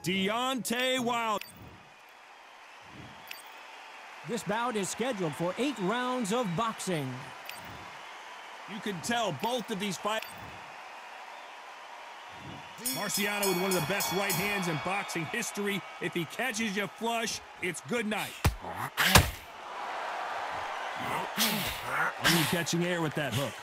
Deontay Wilder. This bout is scheduled for 8 rounds of boxing. You can tell both of these fights. Marciano with one of the best right hands in boxing history. If he catches you flush, it's good night. Only catching air with that hook.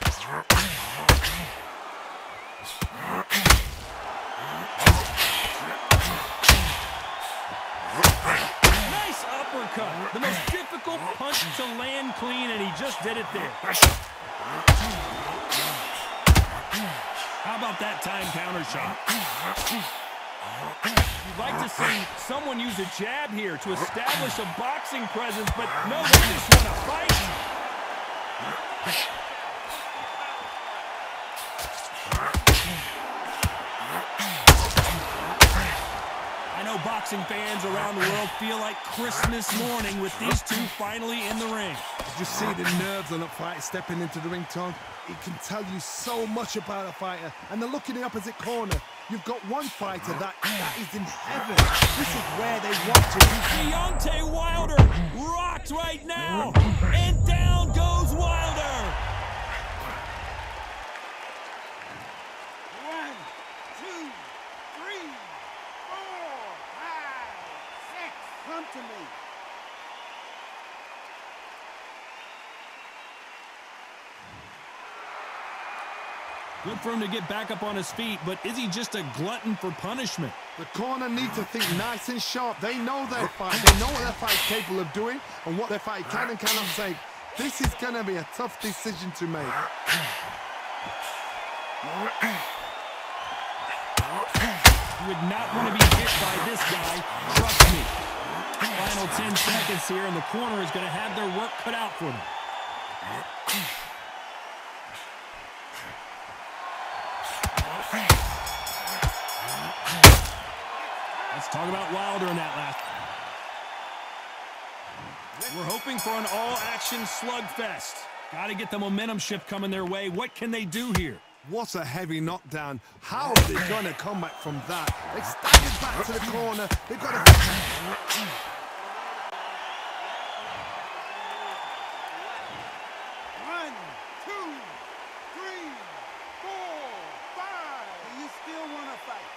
Nice uppercut. The most difficult punch to land clean, and he just did it there. How about that time counter shot? You'd like to see someone use a jab here to establish a boxing presence, but no, they just want to fight. I know boxing fans around the world feel like Christmas morning with these two finally in the ring. Did you see the nerves on that fight stepping into the ring, Tom? It can tell you so much about a fighter. And the look in the opposite corner. You've got one fighter that is in heaven. This is where they want to be. Deontay Wilder rocked right now. And down goes Wilder. 1, 2, 3, 4, 5, 6. Come to me. Good for him to get back up on his feet, but is he just a glutton for punishment? The corner need to think nice and sharp. They know their fight. They know what their fight is capable of doing and what their fight can and cannot take. This is going to be a tough decision to make. You would not want to be hit by this guy. Trust me. Final 10 seconds here, and the corner is going to have their work cut out for them. Let's talk about Wilder in that last. We're hoping for an all-action slugfest. Got to get the momentum shift coming their way. What can they do here? What a heavy knockdown. How are they going to come back from that? They staggered back to the corner. They've got to... 1, 2, 3, 4, 5. You still want to fight?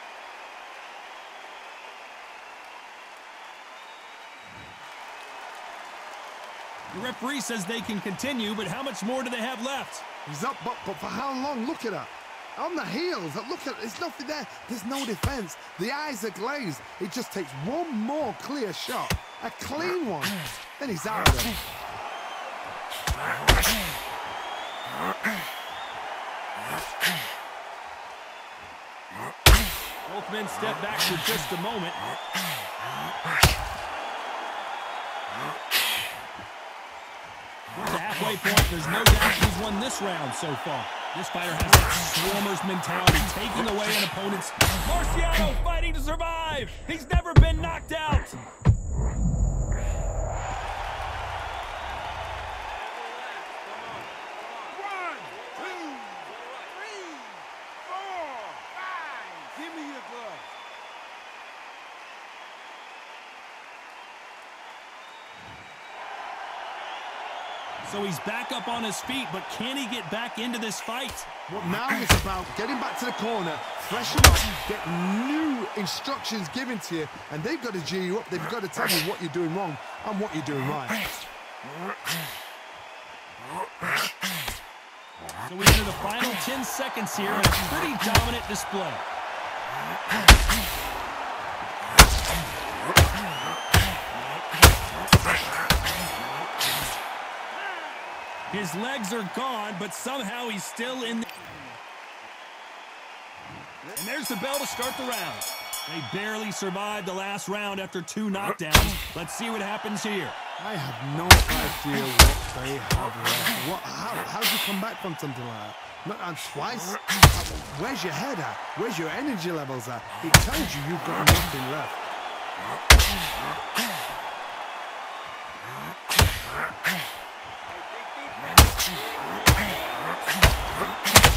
The referee says they can continue, but how much more do they have left? He's up, but for how long? Look at that. On the heels. Look at, there's nothing there. There's no defense. The eyes are glazed. It just takes one more clear shot. A clean one. Then he's out of there. Both men step back for just a moment. At the halfway point, there's no doubt he's won this round so far. This fighter has that swarmer's mentality, taking away an opponent's... Marciano fighting to survive! He's never been knocked out! 1, 2, 3, 4, 5. Give me your glove. So he's back up on his feet, but can he get back into this fight? What now is about getting back to the corner, freshen up, get new instructions given to you, and they've got to G you up. They've got to tell you what you're doing wrong and what you're doing right. So we enter the final 10 seconds here, and a pretty dominant display. His legs are gone, but somehow he's still in the... And there's the bell to start the round. They barely survived the last round after 2 knockdowns. Let's see what happens here. I have no idea what they have left. How do you come back from something like that? Not on twice? Where's your head at? Where's your energy levels at? It tells you you've got nothing left.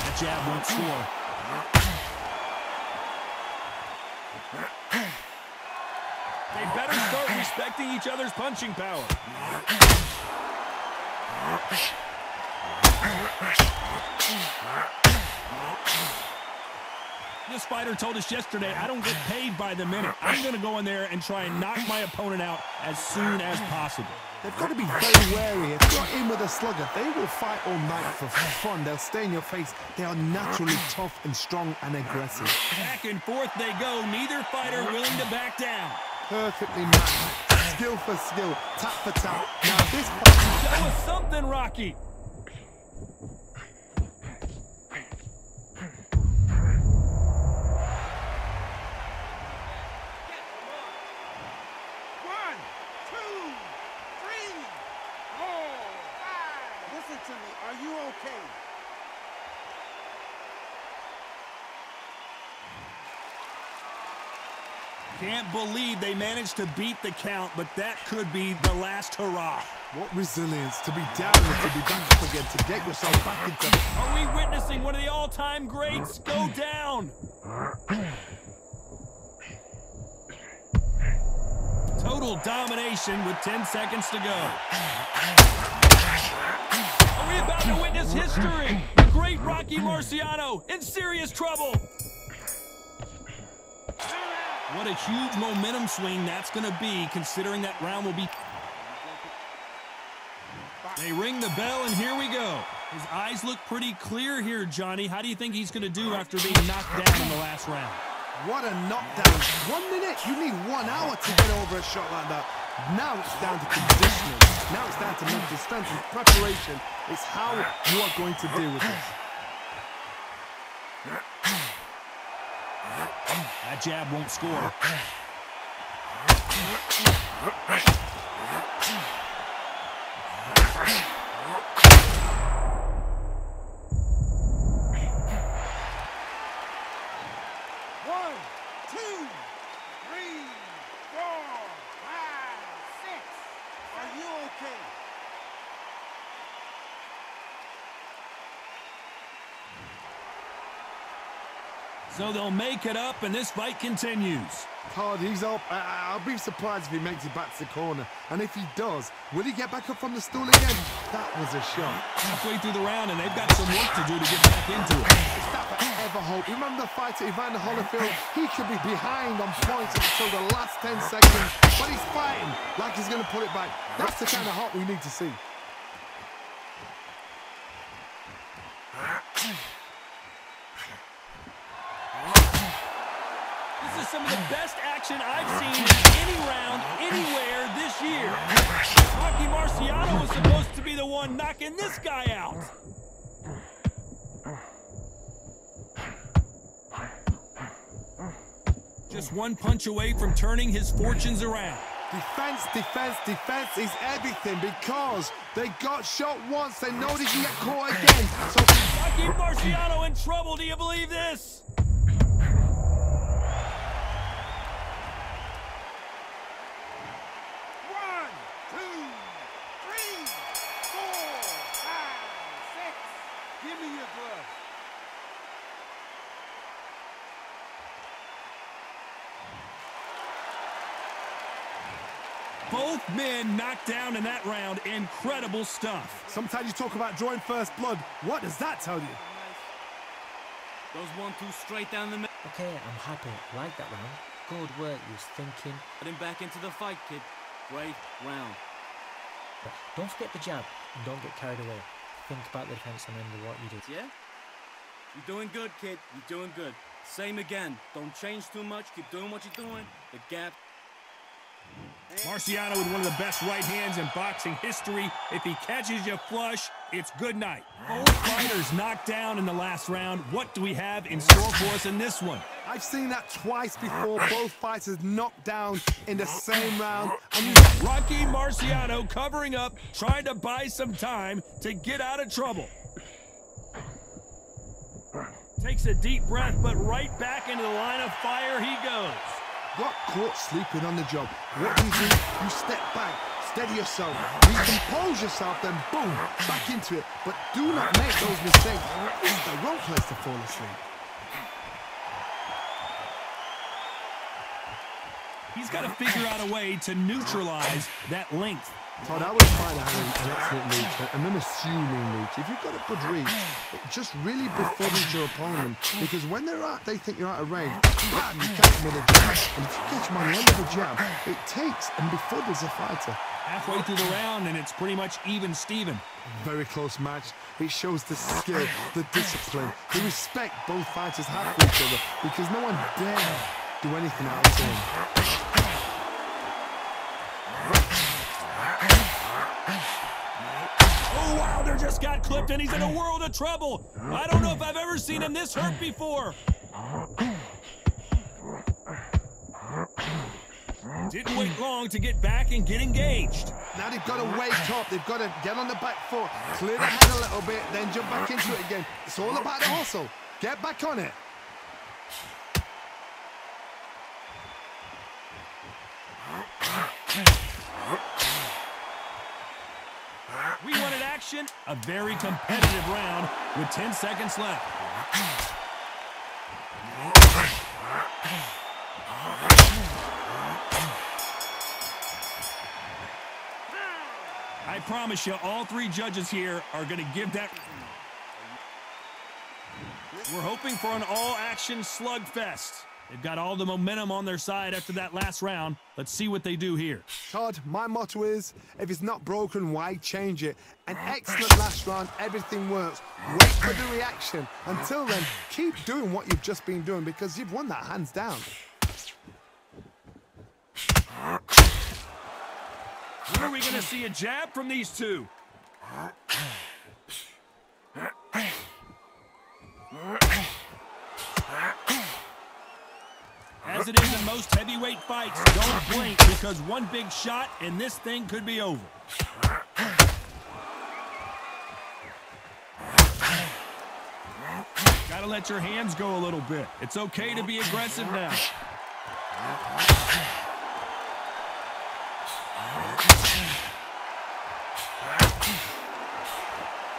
That jab won't score. They better start respecting each other's punching power. This fighter told us yesterday, I don't get paid by the minute. I'm going to go in there and try and knock my opponent out as soon as possible. They've got to be very wary. If you're in with a slugger, they will fight all night for fun. They'll stay in your face. They are naturally tough and strong and aggressive. Back and forth they go. Neither fighter willing to back down. Perfectly matched. Skill for skill. Tap for tap. Now this fight... Show us something, Rocky. Listen to me. Are you okay? Can't believe they managed to beat the count, but that could be the last hurrah. What resilience to be down and to be back up again, to get yourself back into... Are we witnessing one of the all-time greats go down? Total domination with 10 seconds to go. Are we about to witness history? The great Rocky Marciano in serious trouble. What a huge momentum swing that's going to be, considering that round will be... They ring the bell, and here we go. His eyes look pretty clear here, Johnny. How do you think he's going to do after being knocked down in the last round? What a knockdown. 1 minute, you need 1 hour to get over a shot like that. Now it's down to conditioning. Now it's down to mental strength and preparation. It's how you are going to deal with it. That jab won't score. One, two, three, 4, 5, 6. Are you okay? So they'll make it up, and this fight continues. Todd, he's up. I'll be surprised if he makes it back to the corner. And if he does, will he get back up from the stool again? That was a shot. Halfway through the round, and they've got some work to do to get back into it. If that ever hope. Remember the fight at Evander Holyfield? He could be behind on points until the last 10 seconds, but he's fighting like he's going to put it back. That's the kind of heart we need to see. This is some of the best action I've seen in any round, anywhere this year. Rocky Marciano was supposed to be the one knocking this guy out. Just one punch away from turning his fortunes around. Defense, defense, defense is everything because they got shot once. They know they can get caught again. So Rocky Marciano in trouble. Do you believe this? One, two, three, 4, 5, 6. Give me your glove. Both men knocked down in that round. Incredible stuff. sometimes you talk about drawing first blood. What does that tell you? Those 1-2 straight down the middle. Okay, I'm happy. Like that round. Good work, you was thinking. Put him back into the fight, kid. Great round. But don't forget the jab and don't get carried away. Think about the defense and remember what you did. Yeah? You're doing good, kid. You're doing good. Same again. Don't change too much. Keep doing what you're doing. The gap. Marciano with one of the best right hands in boxing history. If he catches you flush, it's good night. Both fighters knocked down in the last round. What do we have in store for us in this one? I've seen that twice before. Both fighters knocked down in the same round. And Rocky Marciano covering up, trying to buy some time to get out of trouble. Takes a deep breath, but right back into the line of fire he goes. got caught sleeping on the job. What do? You step back, steady yourself, recompose yourself, then boom, back into it. But do not make those mistakes. This is the wrong place to fall asleep. He's got to figure out a way to neutralize that length. Todd, I would find out an excellent reach, an unassuming reach. If you've got a good reach, it just really befuddles your opponent, because when they think you're out of range, bam, you catch them with a jab, and if you catch them on the end of a jab, it takes and befuddles the fighter. Halfway through the round, and it's pretty much even Steven. Very close match. It shows the skill, the discipline, the respect both fighters have for each other, because no one dare do anything out of turn. Wilder just got clipped and he's in a world of trouble. I don't know if I've ever seen him this hurt before. Didn't wait long to get back and get engaged. Now they've got to wake up. They've got to get on the back foot, clear the head a little bit, then jump back into it again. It's all about the hustle. Get back on it. We wanted action, a very competitive round with 10 seconds left. I promise you, all three judges here are going to give that. We're hoping for an all-action slugfest. They've got all the momentum on their side after that last round. Let's see what they do here. Todd, my motto is, if it's not broken, why change it? An excellent last round, everything works. Wait for the reaction. Until then, keep doing what you've just been doing, because you've won that hands down. When are we going to see a jab from these two? As it is in most heavyweight fights, don't blink, because one big shot and this thing could be over. Gotta let your hands go a little bit. It's okay to be aggressive now.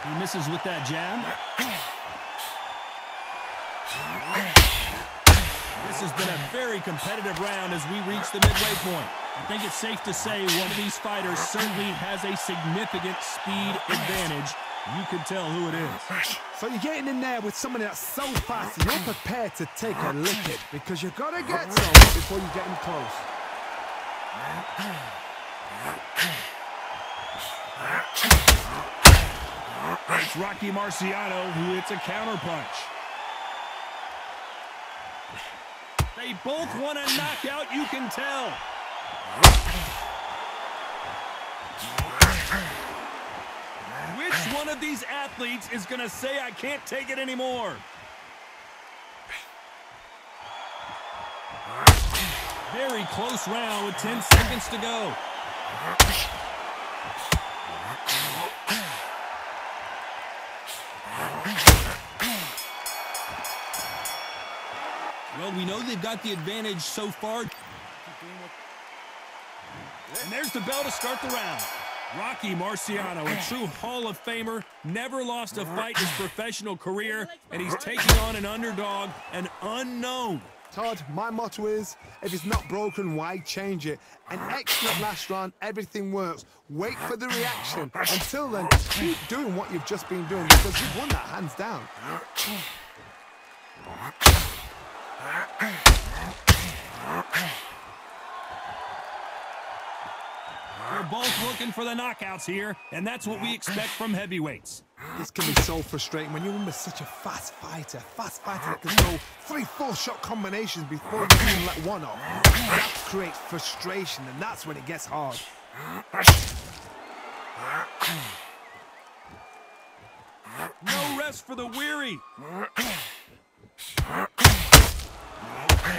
He misses with that jab. This has been a very competitive round as we reach the midway point. I think it's safe to say one of these fighters certainly has a significant speed advantage. You can tell who it is. So you're getting in there with somebody that's so fast, and you're prepared to take a lick it, because you've got to get some before you get him close. It's Rocky Marciano who hits a counterpunch. They both want a knockout, you can tell. Which one of these athletes is going to say, I can't take it anymore? Very close round with 10 seconds to go. Well, we know they've got the advantage so far. And there's the bell to start the round. Rocky Marciano, a true Hall of Famer, never lost a fight in his professional career, and he's taking on an underdog, an unknown. Todd, my motto is, if it's not broken, why change it? An excellent last round, everything works. Wait for the reaction. Until then, keep doing what you've just been doing, because you've won that hands down. We're both looking for the knockouts here, and that's what we expect from heavyweights. This can be so frustrating when you're in with such a fast fighter that can throw 3-4 shot combinations before you even let one off. That creates frustration, and that's when it gets hard. No rest for the weary.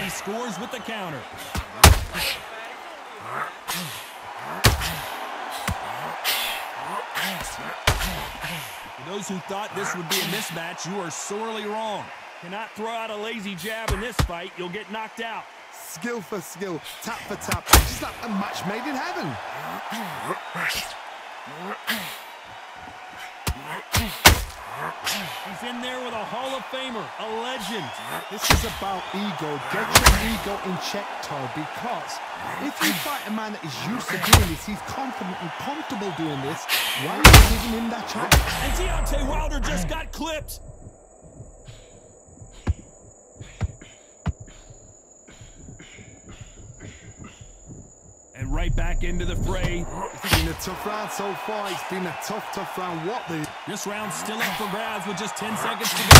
He scores with the counter. For those who thought this would be a mismatch, you are sorely wrong. Cannot throw out a lazy jab in this fight, you'll get knocked out. Skill for skill, tap for tap, just like a match made in heaven. He's in there with a Hall of Famer, a legend. This is about ego. Get your ego in check, Todd, because if you fight a man that is used to doing this, he's confident and comfortable doing this, why are you giving him that chance? And Deontay Wilder just got clipped. And right back into the fray. It's been a tough round so far. It's been a tough round. What the... This round's still up for grabs with just 10 seconds to go.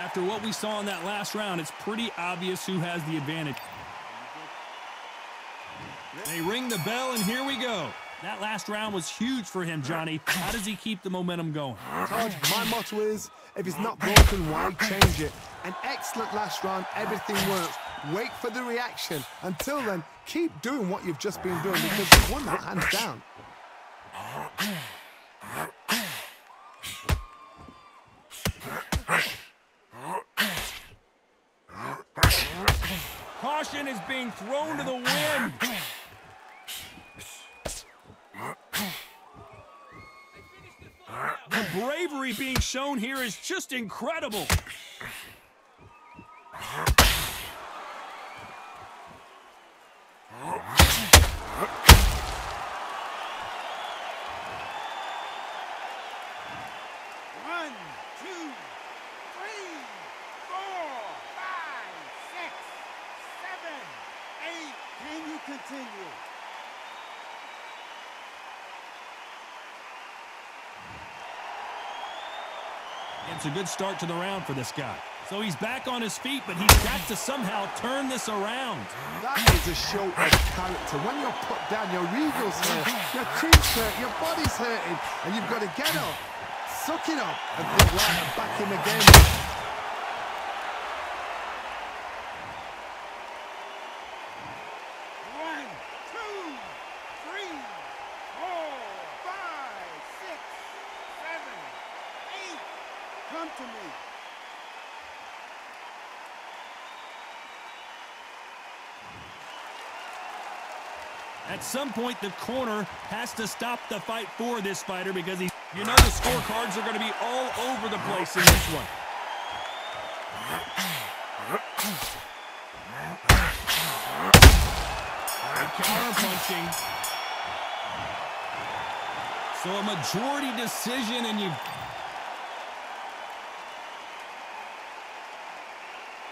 After what we saw in that last round, it's pretty obvious who has the advantage. They ring the bell, and here we go. That last round was huge for him, Johnny. How does he keep the momentum going? Todd, my motto is, if it's not broken, why change it? An excellent last round, everything works. Wait for the reaction. Until then, keep doing what you've just been doing because you've won that hands down. Caution is being thrown to the wind. The bravery being shown here is just incredible. One, two, three, 4, 5, 6, 7, 8. Can you continue? It's a good start to the round for this guy. So he's back on his feet, but he's got to somehow turn this around. That is a show of character. When you're put down, your ego's hurt, your chin's hurt, your body's hurting, and you've got to get up, suck it up, and think, right, I'm back in the game. Come to me. At some point, the corner has to stop the fight for this fighter because the scorecards are going to be all over the place in this one. Counter punching. So a majority decision, and you've